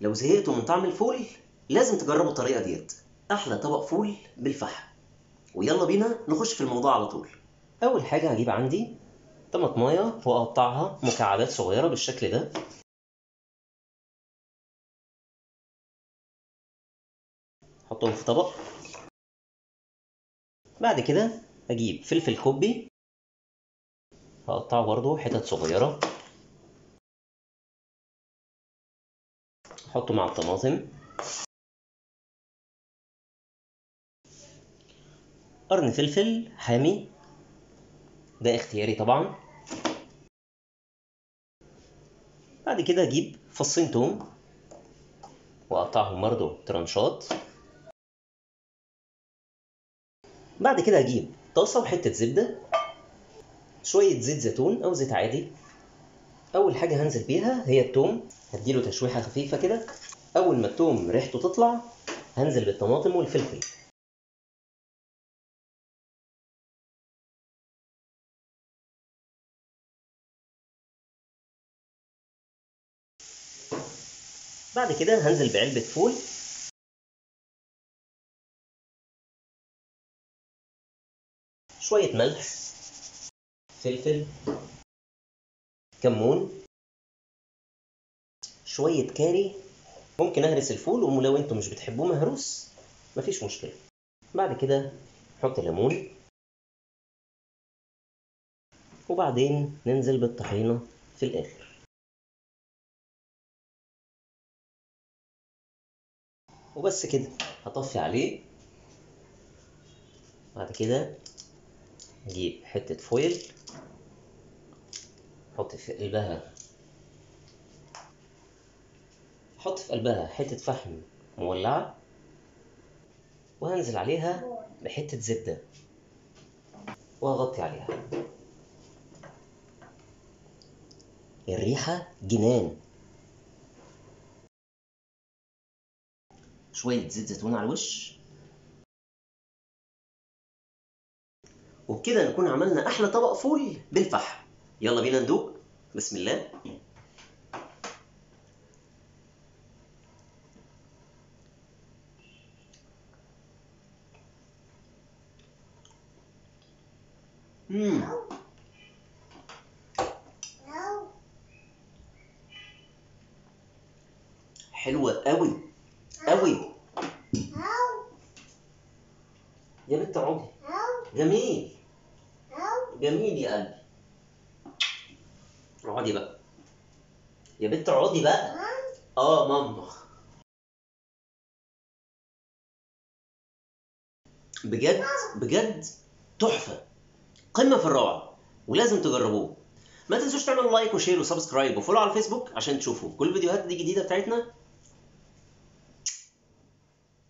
لو زهقتوا من طعم الفول لازم تجربوا الطريقة ديت. أحلى طبق فول بالفحم. ويلا بينا نخش في الموضوع على طول. أول حاجة هجيب عندي طماطماية وأقطعها مكعبات صغيرة بالشكل ده. أحطهم في طبق. بعد كده أجيب فلفل كوبي هقطعه برضه حتت صغيرة، أحطه مع الطماطم. قرن فلفل حامي ده اختياري طبعا. بعد كده أجيب فصين توم وأقطعهم برضه ترانشات. بعد كده أجيب طاسة وحتة زبدة، شوية زيت زيتون أو زيت عادي. أول حاجة هنزل بيها هي التوم، هديله تشويحة خفيفة كده. أول ما التوم ريحته تطلع هنزل بالطماطم والفلفل. بعد كده هنزل بعلبة فول، شوية ملح، فلفل، كمون، شوية كاري. ممكن أهرس الفول ولو انتوا مش بتحبوه مهروس مفيش مشكلة. بعد كده نحط ليمون، وبعدين ننزل بالطحينة في الآخر. وبس كده هطفي عليه. بعد كده نجيب حتة فويل نحط في قلبها حتة فحم مولعة، وهنزل عليها بحتة زبدة وهغطي عليها. الريحة جنان. شوية زيت زيتون على الوش، وبكده نكون عملنا أحلى طبق فول بالفحم. يلا بينا ندوق. بسم الله. حلوة قوي قوي. يا بنت اقعدي. جميل جميل يا قلبي. اقعدي بقى يا بنت، اقعدي بقى. ماما. بجد بجد تحفة، قمة في الروعة، ولازم تجربوه. ما تنسوش تعملوا لايك وشير وسبسكرايب وفولو على الفيسبوك عشان تشوفوا كل الفيديوهات دي جديدة بتاعتنا